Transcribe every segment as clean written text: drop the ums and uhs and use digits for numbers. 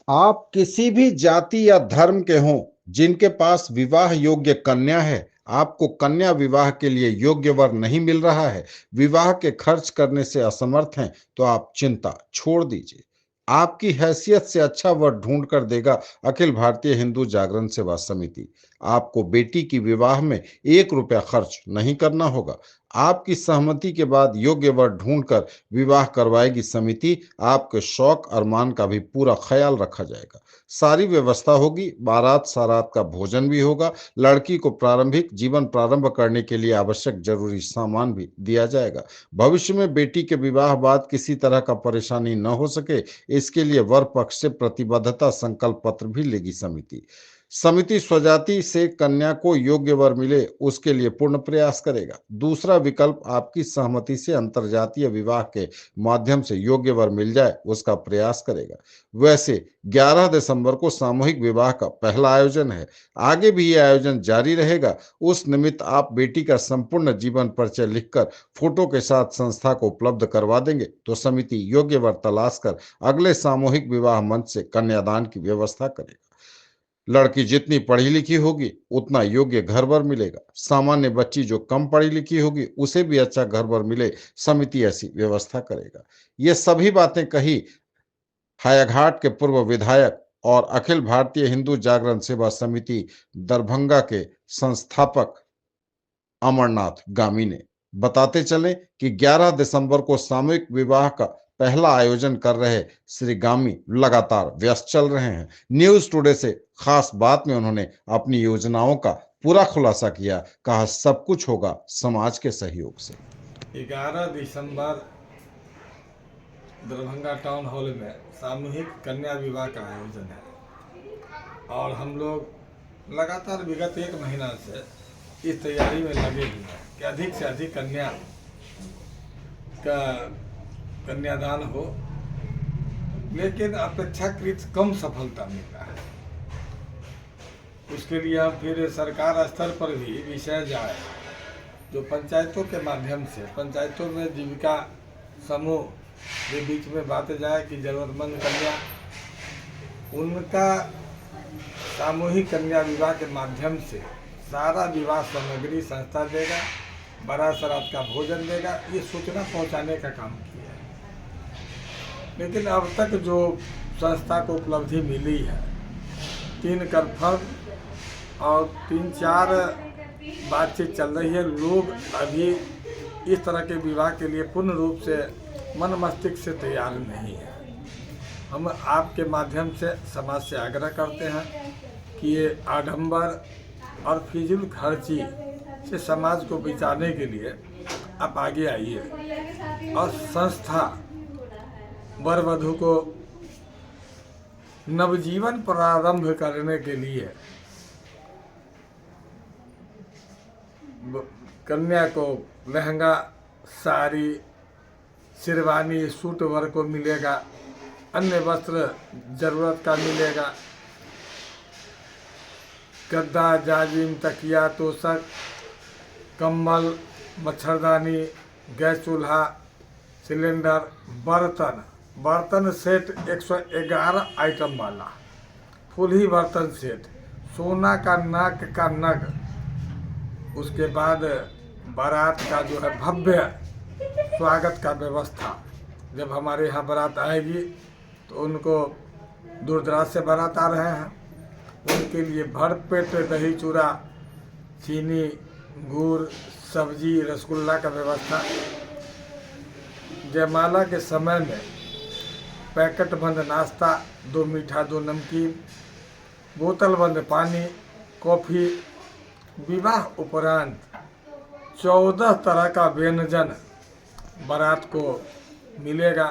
आप किसी भी जाति या धर्म के हों, जिनके पास विवाह योग्य कन्या है, आपको कन्या विवाह के लिए योग्य वर नहीं मिल रहा है, विवाह के खर्च करने से असमर्थ हैं, तो आप चिंता छोड़ दीजिए। आपकी हैसियत से अच्छा वर ढूंढ कर देगा अखिल भारतीय हिंदू जागरण सेवा समिति। आपको बेटी की विवाह में 1 रुपया खर्च नहीं करना होगा। आपकी सहमति के बाद योग्य वर ढूंढकर विवाह करवाएगी समिति। आपके शौक अरमान का भी पूरा ख्याल रखा जाएगा। सारी व्यवस्था होगी, बारात सारात का भोजन भी होगा। लड़की को प्रारंभिक जीवन प्रारंभ करने के लिए आवश्यक जरूरी सामान भी दिया जाएगा। भविष्य में बेटी के विवाह बाद किसी तरह का परेशानी न हो सके, इसके लिए वर पक्ष से प्रतिबद्धता संकल्प पत्र भी लेगी समिति। समिति स्वजाति से कन्या को योग्य वर मिले, उसके लिए पूर्ण प्रयास करेगा। दूसरा विकल्प, आपकी सहमति से अंतरजातीय विवाह के माध्यम से योग्य वर मिल जाए, उसका प्रयास करेगा। वैसे 11 दिसंबर को सामूहिक विवाह का पहला आयोजन है। आगे भी यह आयोजन जारी रहेगा। उस निमित्त आप बेटी का संपूर्ण जीवन परिचय लिखकर फोटो के साथ संस्था को उपलब्ध करवा देंगे तो समिति योग्य वर तलाश कर अगले सामूहिक विवाह मंच से कन्यादान की व्यवस्था करेगा। लड़की जितनी पढ़ी लिखी होगी, उतना योग्य घर वर मिलेगा। सामान्य बच्ची जो कम पढ़ी लिखी होगी, उसे भी अच्छा घर वर मिले, समिति ऐसी व्यवस्था करेगा। ये सभी बातें कही हायाघाट के पूर्व विधायक और अखिल भारतीय हिंदू जागरण सेवा समिति दरभंगा के संस्थापक अमरनाथ गामी ने। बताते चले कि 11 दिसंबर को सामूहिक विवाह का पहला आयोजन कर रहे श्री गामी लगातार व्यस्त चल रहे हैं। न्यूज टुडे से खास बात में उन्होंने अपनी योजनाओं का पूरा खुलासा किया। कहा, सब कुछ होगा समाज के सहयोग से। 11 दिसंबर दरभंगा टाउन हॉल में सामूहिक कन्या विवाह का आयोजन है और हम लोग लगातार विगत 1 महीना से इस तैयारी में लगे हुए हैं कि अधिक से अधिक कन्यादान हो, लेकिन अपेक्षाकृत कम सफलता मिल रहा है। उसके लिए हम फिर सरकार स्तर पर भी विषय जाए, जो पंचायतों के माध्यम से पंचायतों में जीविका समूह के बीच में बातें जाए कि जरूरतमंद कन्या उनका सामूहिक कन्या विवाह के माध्यम से सारा विवाह सामग्री संस्था देगा, बारात सरात का भोजन देगा, ये सूचना पहुंचाने का काम किया है। लेकिन अब तक जो संस्था को उपलब्धि मिली है, 3 कन्फर्म और 3-4 बातचीत चल रही है। लोग अभी इस तरह के विवाह के लिए पूर्ण रूप से मन मस्तिष्क से तैयार नहीं है। हम आपके माध्यम से समाज से आग्रह करते हैं कि ये आडंबर और फिजूल खर्ची से समाज को बचाने के लिए आप आगे आइए और संस्था वर वधू को नवजीवन प्रारंभ करने के लिए कन्या को लहंगा, साड़ी, शेरवानी, सूट वर को मिलेगा, अन्य वस्त्र जरूरत का मिलेगा, गद्दा, जाजिम, तकिया, तोशक, कंबल, मच्छरदानी, गैस चूल्हा, सिलेंडर, बर्तन सेट 111 आइटम वाला फुल ही बर्तन सेट, सोना का नाक का नग। उसके बाद बारात का जो है भव्य स्वागत का व्यवस्था। जब हमारे यहाँ बारात आएगी तो उनको दूर दराज से बारात आ रहे हैं, उनके लिए भरपेट दही चूड़ा, चीनी, गुड़, सब्जी, रसगुल्ला का व्यवस्था। जयमाला के समय में पैकेट बंद नाश्ता, 2 मीठा 2 नमकीन, बोतल बंद पानी, कॉफ़ी। विवाह उपरांत 14 तरह का व्यंजन बारात को मिलेगा।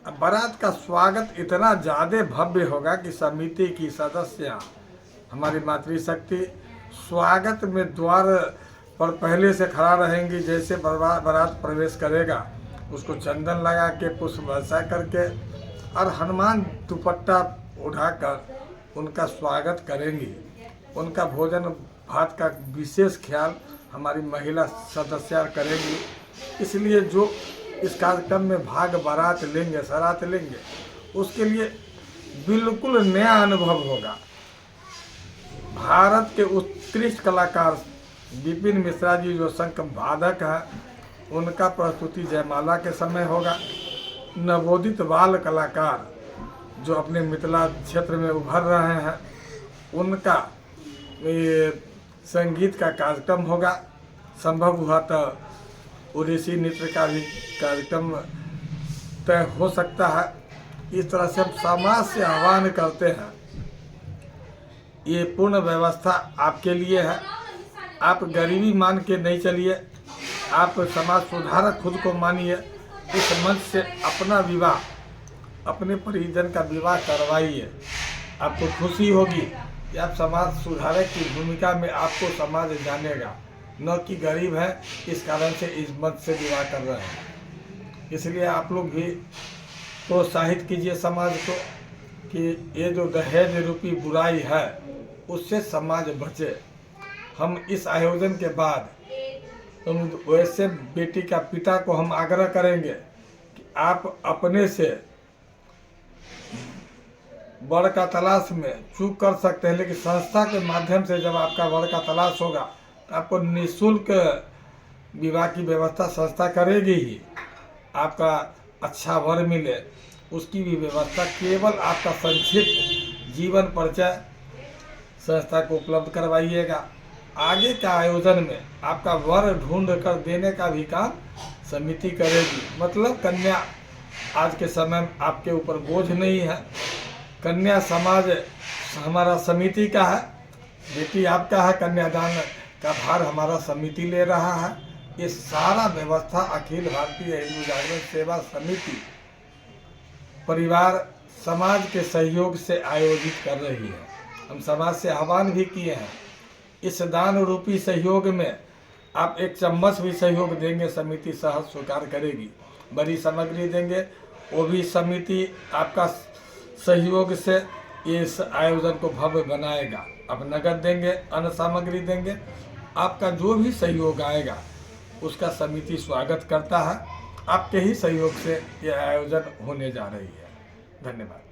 अब बारात का स्वागत इतना ज़्यादा भव्य होगा कि समिति की सदस्य हमारी मातृशक्ति स्वागत में द्वार पर पहले से खड़ा रहेंगी। जैसे बारात प्रवेश करेगा, उसको चंदन लगा के, पुष्प वर्षा करके और हनुमान दुपट्टा उठाकर उनका स्वागत करेंगी। उनका भोजन भात का विशेष ख्याल हमारी महिला सदस्य करेंगी। इसलिए जो इस कार्यक्रम में भाग बारात लेंगे, सरात लेंगे, उसके लिए बिल्कुल नया अनुभव होगा। भारत के उत्कृष्ट कलाकार विपिन मिश्रा जी जो शंख वादक हैं, उनका प्रस्तुति जयमाला के समय होगा। नवोदित बाल कलाकार जो अपने मिथिला क्षेत्र में उभर रहे हैं, उनका ये संगीत का कार्यक्रम होगा। संभव हुआ तो ओडिसी नृत्य का भी कार्यक्रम तय हो सकता है। इस तरह से हम समाज से आह्वान करते हैं, ये पूर्ण व्यवस्था आपके लिए है। आप गरीबी मान के नहीं चलिए, आप समाज सुधारक खुद को मानिए। इस मंच से अपना विवाह, अपने परिजन का विवाह करवाइए। आपको खुशी होगी कि आप समाज सुधारक की भूमिका में आपको समाज जानेगा, न कि गरीब है इस कारण से इस मंच से विवाह कर रहे हैं। इसलिए आप लोग भी प्रोत्साहित कीजिए समाज को कि ये जो दहेज रूपी बुराई है उससे समाज बचे। हम इस आयोजन के बाद वैसे बेटी का पिता को हम आग्रह करेंगे कि आप अपने से वर का तलाश में चूक कर सकते हैं, लेकिन संस्था के माध्यम से जब आपका वर का तलाश होगा तो आपको निःशुल्क विवाह की व्यवस्था संस्था करेगी ही। आपका अच्छा वर मिले उसकी भी व्यवस्था केवल आपका संक्षिप्त जीवन परिचय संस्था को उपलब्ध करवाइएगा। आगे का आयोजन में आपका वर ढूंढ कर देने का भी काम समिति करेगी। मतलब कन्या आज के समय में आपके ऊपर बोझ नहीं है। कन्या समाज हमारा समिति का है, बेटी आपका है, कन्यादान का भार हमारा समिति ले रहा है। ये सारा व्यवस्था अखिल भारतीय हिंदू जागरण सेवा समिति परिवार समाज के सहयोग से आयोजित कर रही है। हम समाज से आह्वान भी किए हैं, इस दान रूपी सहयोग में आप एक चम्मच भी सहयोग देंगे, समिति सहज स्वीकार करेगी। बड़ी सामग्री देंगे, वो भी समिति आपका सहयोग से इस आयोजन को भव्य बनाएगा। आप नगद देंगे, अन्य सामग्री देंगे, आपका जो भी सहयोग आएगा उसका समिति स्वागत करता है। आपके ही सहयोग से यह आयोजन होने जा रही है। धन्यवाद।